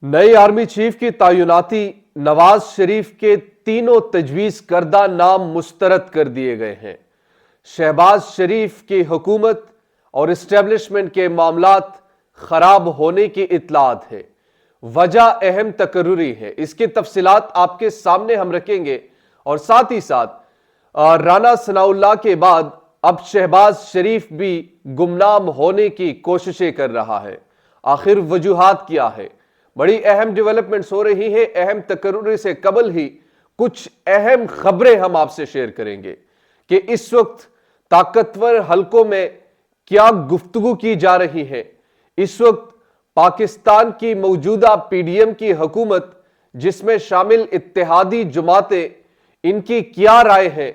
नई army chief की तैनाती, नवाज शरीफ के तीनों तजवीज करदा नाम मुस्तरद कर दिए गए हैं। शहबाज शरीफ की हुकूमत और इस्टेब्लिशमेंट के मामलात खराब होने की इतलात है। वजह अहम तकर्रुरी है, इसकी तफसीलात आपके सामने हम रखेंगे। और साथ ही साथ राना सनाउल्लाह के बाद अब शहबाज शरीफ भी गुमनाम होने की कोशिशें कर रहा है। आखिर वजूहात क्या है? बड़ी अहम डेवलपमेंट्स हो रही है। अहम तकर्रुरी से कबल ही कुछ अहम खबरें हम आपसे शेयर करेंगे कि इस वक्त ताकतवर हलकों में क्या गुफ्तगू की जा रही है। इस वक्त पाकिस्तान की मौजूदा पीडीएम की हुकूमत, जिसमें शामिल इत्तेहादी जमातें, इनकी क्या राय है?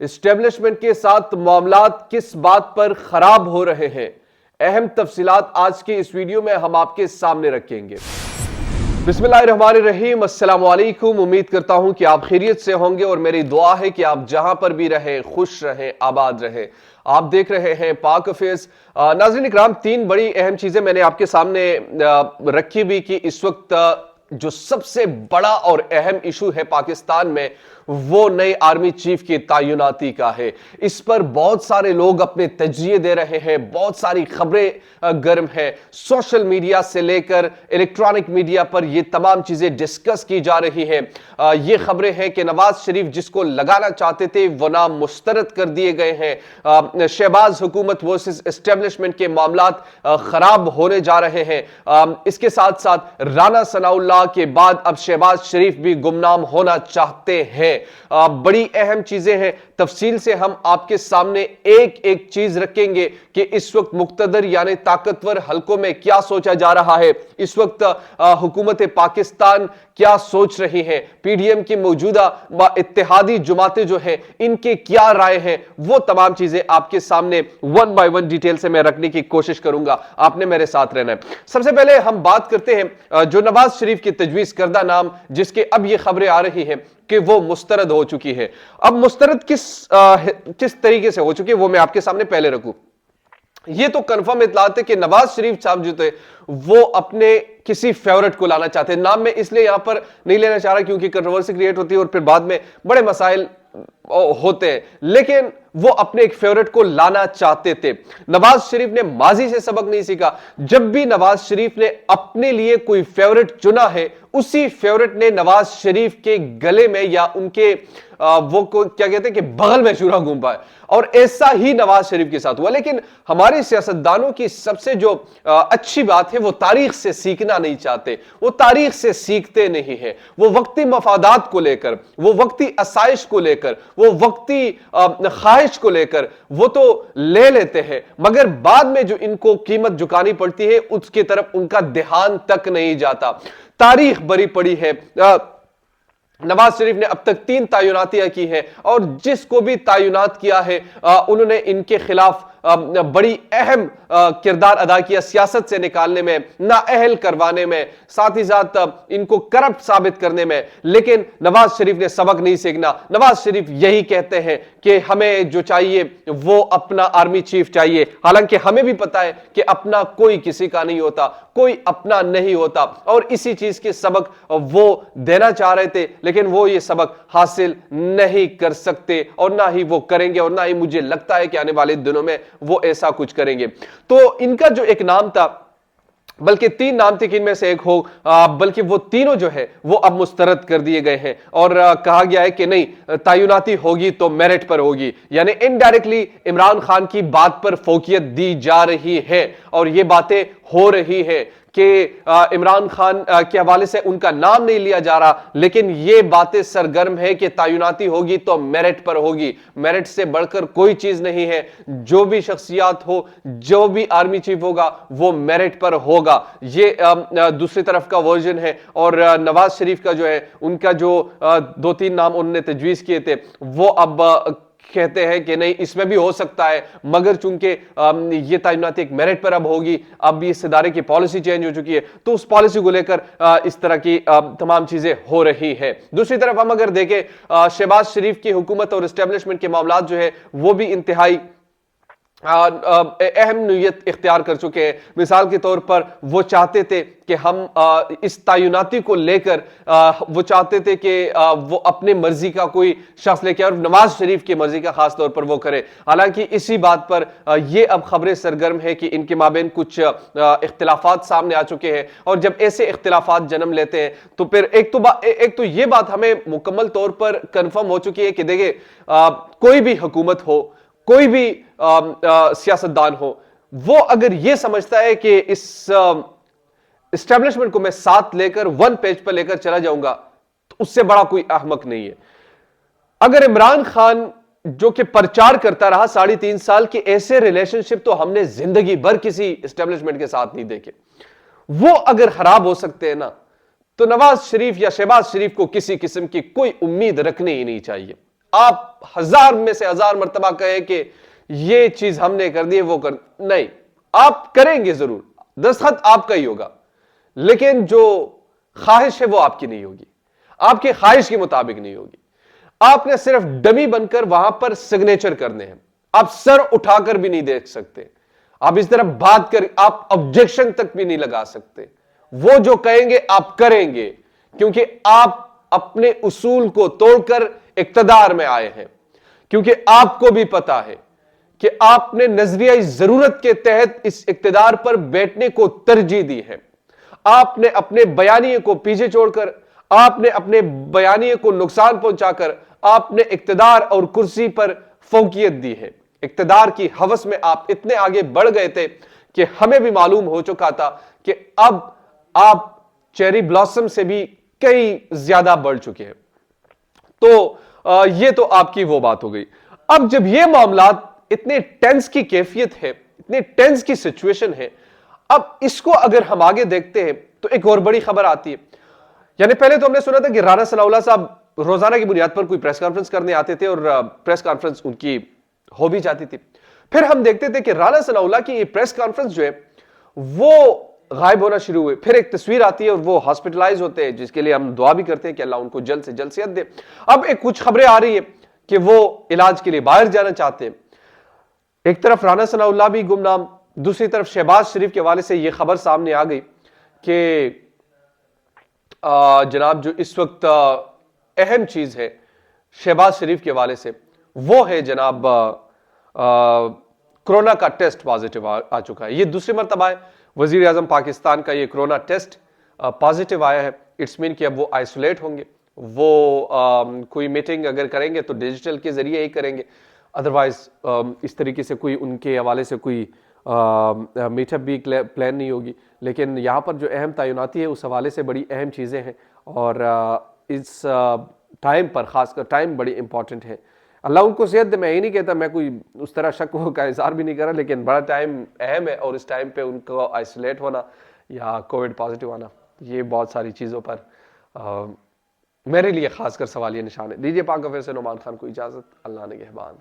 एस्टेब्लिशमेंट के साथ मामलात किस बात पर खराब हो रहे हैं? अहम तफसीलात आज के इस वीडियो में हम आपके सामने रखेंगे। बिस्मिल्लाहिर्रहमानिर्रहीम, अस्सलाम वालेकुम। उम्मीद करता हूं कि आप खैरियत से होंगे और मेरी दुआ है कि आप जहां पर भी रहें खुश रहें, आबाद रहें। आप देख रहे हैं पाक अफेयर्स। नाज़रीन इकराम, तीन बड़ी अहम चीजें मैंने आपके सामने रखी भी कि इस वक्त जो सबसे बड़ा और अहम इशू है पाकिस्तान में, वो नए आर्मी चीफ की तैनाती का है। इस पर बहुत सारे लोग अपने तजज़िये दे रहे हैं, बहुत सारी खबरें गर्म हैं। सोशल मीडिया से लेकर इलेक्ट्रॉनिक मीडिया पर ये तमाम चीजें डिस्कस की जा रही हैं। ये खबरें हैं कि नवाज शरीफ जिसको लगाना चाहते थे वो नाम मुस्तरद कर दिए गए हैं। शहबाज हुकूमत वर्सेस एस्टेब्लिशमेंट के मामलात खराब होने जा रहे हैं। इसके साथ साथ राना सनाउल्लाह के बाद अब शहबाज शरीफ भी गुमनाम होना चाहते हैं। बड़ी अहम चीजें हैं। तफसील से हम आपके सामने एक एक चीज रखेंगे कि इस वक्त मुक्तदर यानी ताकतवर हलकों में क्या सोचा जा रहा है। इस वक्त हुकूमत पाकिस्तान क्या सोच रही है, पीडीएम की मौजूदा इत्तेहादी जमातें जो हैं इनके क्या राय हैं, वो तमाम चीजें आपके सामने वन बाय वन डिटेल से मैं रखने की कोशिश करूंगा। आपने मेरे साथ रहना है। सबसे पहले हम बात करते हैं जो नवाज शरीफ की तजवीज करदा नाम, जिसके अब ये खबरें आ रही हैं कि वो मुस्तरद हो चुकी है। अब मुस्तरद किस तरीके से हो चुकी है वो मैं आपके सामने पहले रखूं। ये तो कंफर्म इतलात है कि नवाज शरीफ साहब जो थे वो अपने किसी फेवरेट को लाना चाहते हैं। नाम में इसलिए यहां पर नहीं लेना चाह रहा क्योंकि कंट्रोवर्सी क्रिएट होती है और फिर बाद में बड़े मसाइल होते हैं, लेकिन वो अपने एक फेवरेट को लाना चाहते थे। नवाज शरीफ ने माजी से सबक नहीं सीखा। जब भी नवाज शरीफ ने अपने लिए कोई फेवरेट चुना है, उसी फेवरेट ने नवाज शरीफ के गले में या उनके वो को क्या कहते हैं कि बगल में छुरा घूम पाए, और ऐसा ही नवाज शरीफ के साथ हुआ। लेकिन हमारे सियासतदानों की सबसे जो अच्छी बात है, वो तारीख से सीखना नहीं चाहते। वो तारीख से सीखते नहीं है। वो वक्ती मफादात को लेकर, वो वक्ती आसाइश को लेकर, वो वक्ती ख्वाहिश को लेकर वो तो ले लेते हैं, मगर बाद में जो इनको कीमत चुकानी पड़ती है उसकी तरफ उनका ध्यान तक नहीं जाता। तारीख बड़ी पड़ी है। नवाज शरीफ ने अब तक 3 तैनातियां की है और जिसको भी तैनात किया है उन्होंने इनके खिलाफ बड़ी अहम किरदार अदा किया, सियासत से निकालने में, नाअहल करवाने में, साथ ही साथ इनको करप्ट साबित करने में। लेकिन नवाज शरीफ ने सबक नहीं सीखना। नवाज शरीफ यही कहते हैं कि हमें जो चाहिए वो अपना आर्मी चीफ चाहिए। हालांकि हमें भी पता है कि अपना कोई किसी का नहीं होता, कोई अपना नहीं होता, और इसी चीज के सबक वो देना चाह रहे थे, लेकिन वो ये सबक हासिल नहीं कर सकते और ना ही वो करेंगे, और ना ही मुझे लगता है कि आने वाले दिनों में वो ऐसा कुछ करेंगे। तो इनका जो एक नाम था, बल्कि 3 नाम थे कि इनमें से एक हो, बल्कि वो तीनों जो है वो अब मुस्तरद कर दिए गए हैं और कहा गया है कि नहीं, तैनाती होगी तो मेरिट पर होगी। यानी इनडायरेक्टली इमरान खान की बात पर फोकियत दी जा रही है और ये बातें हो रही है कि इमरान खान के हवाले से उनका नाम नहीं लिया जा रहा, लेकिन ये बातें सरगर्म है कि तैनाती होगी तो मेरिट पर होगी। मेरिट से बढ़कर कोई चीज नहीं है। जो भी शख्सियत हो, जो भी आर्मी चीफ होगा, वो मेरिट पर होगा। ये दूसरी तरफ का वर्जन है। और नवाज शरीफ का जो है, उनका जो 2-3 नाम उन्होंने तजवीज किए थे, वो अब कहते हैं कि नहीं, इसमें भी हो सकता है, मगर चूंकि ये तैनाती एक मेरिट पर अब होगी, अब इस इदारे की पॉलिसी चेंज हो चुकी है, तो उस पॉलिसी को लेकर इस तरह की तमाम चीजें हो रही है। दूसरी तरफ हम अगर देखें, शहबाज शरीफ की हुकूमत और एस्टेब्लिशमेंट के मामलात जो है वो भी इंतहाई اہم نوعیت اختیار کر چکے ہیں. مثال کے طور پر وہ چاہتے تھے کہ ہم اس تعیناتی کو لے کر وہ چاہتے تھے کہ وہ اپنے مرضی کا کوئی شخص لے کے اور نواز شریف کی مرضی کا خاص طور پر وہ کرے. حالانکہ اسی بات پر یہ اب خبریں سرگرم ہے کہ ان کے مابین کچھ اختلافات سامنے آ چکے ہیں, اور جب ایسے اختلافات جنم لیتے ہیں تو پھر ایک تو یہ بات ہمیں مکمل طور پر کنفرم ہو چکی ہے کہ دیکھیں کوئی بھی حکومت ہو, کوئی بھی سیاستدان ہو, وہ اگر یہ سمجھتا ہے کہ اس اسٹیبلشمنٹ کو میں ساتھ لے کر ون پیج پر لے کر چلا جاؤں گا تو اس سے بڑا کوئی احمق نہیں ہے. اگر عمران خان جو کہ پرچار کرتا رہا 3.5 سال کے, ایسے ریلیشن شپ تو ہم نے زندگی بھر کسی اسٹیبلشمنٹ کے ساتھ نہیں دیکھے, وہ اگر خراب ہو سکتے ہیں نا تو نواز شریف یا شہباز شریف کو کسی قسم کی کوئی امید رکھنی ہی نہیں چاہیے. آپ 1000 میں سے 1000 مرتبہ کہیں کہ یہ چیز ہم نے کر دی ہے, وہ نہیں, آپ کریں گے ضرور, دستخط آپ کا ہی ہوگا, لیکن جو خواہش ہے وہ آپ کی نہیں ہوگی, آپ کے خواہش کے مطابق نہیں ہوگی. آپ نے صرف ڈمی بن کر وہاں پر سگنیچر کرنے ہیں, آپ سر اٹھا کر بھی نہیں دیکھ سکتے, آپ اس طرح بات کر آپ آبجیکشن تک بھی نہیں لگا سکتے. وہ جو کہیں گے آپ کریں گے, کیونکہ آپ اپنے اصول کو توڑ کر اقتدار میں آئے ہیں, کیونکہ آپ کو بھی پتا ہے کہ آپ نے نظریہ ضرورت کے تحت اس اقتدار پر بیٹھنے کو ترجیح دی ہے. آپ نے اپنے بیانیے کو پیچھے چھوڑ کر, آپ نے اپنے بیانیے کو نقصان پہنچا کر, آپ نے اقتدار اور کرسی پر فوقیت دی ہے. اقتدار کی ہوس میں آپ اتنے آگے بڑھ گئے تھے کہ ہمیں بھی معلوم ہو چکا تھا کہ اب آپ چیری بلاسم سے بھی کئی زیادہ بڑھ چکے ہیں. تو یہ تو آپ کی وہ بات ہو گئی. اب جب یہ معاملات اتنے ٹینس کی کیفیت ہے, اتنے ٹینس کی سچویشن ہے, اب اس کو اگر ہم آگے دیکھتے ہیں تو ایک اور بڑی خبر آتی ہے. یعنی پہلے تو ہم نے سنا تھا کہ رانا ثناء اللہ صاحب روزانہ کی بنیاد پر کوئی پریس کانفرنس کرنے آتے تھے, اور پریس کانفرنس ان کی ہو بھی جاتی تھی. پھر ہم دیکھتے تھے کہ رانا ثناء اللہ کی یہ پریس کانفرنس جو ہے وہ غائب ہونا شروع ہوئے. پھر ایک تصویر آتی ہے اور وہ ہاسپٹلائز ہوتے ہیں, جس کے لیے ہم دعا بھی کرتے ہیں کہ اللہ ان کو جلد سے جلد صحت دے. اب ایک کچھ خبریں آ رہی ہیں کہ وہ علاج کے لیے باہر جانا چاہتے ہیں. ایک طرف رانا ثناء اللہ بھی گمنام, دوسری طرف شہباز شریف کے حوالے سے یہ خبر سامنے آ گئی کہ جناب جو اس وقت اہم چیز ہے شہباز شریف کے حوالے سے وہ ہے جناب کرونا کا ٹیسٹ پازیٹیو آ چکا ہے. یہ دوسری مرتبہ ہے وزیر اعظم پاکستان کا یہ کرونا ٹیسٹ پازیٹیو آیا ہے. اٹس مین کہ اب وہ آئسولیٹ ہوں گے, وہ کوئی میٹنگ اگر کریں گے تو ڈیجیٹل کے ذریعے ہی کریں گے, ادروائز اس طریقے سے کوئی ان کے حوالے سے کوئی میٹ اپ بھی پلان نہیں ہوگی. لیکن یہاں پر جو اہم تعیناتی ہے اس حوالے سے بڑی اہم چیزیں ہیں, اور اس ٹائم پر خاص کر ٹائم بڑی امپورٹنٹ ہے. اللہ ان کو صحت دے, میں ہی نہیں کہتا, میں کوئی اس طرح شک کا اظہار بھی نہیں کر رہا, لیکن بڑا ٹائم اہم ہے, اور اس ٹائم پہ ان کو آئسولیٹ ہونا یا کووڈ پازیٹیو آنا, یہ بہت ساری چیزوں پر میرے لیے خاص کر سوالیہ نشان ہے. دیجیے پاک غفیر سے نعمان خان کو اجازت. اللہ نگہبان.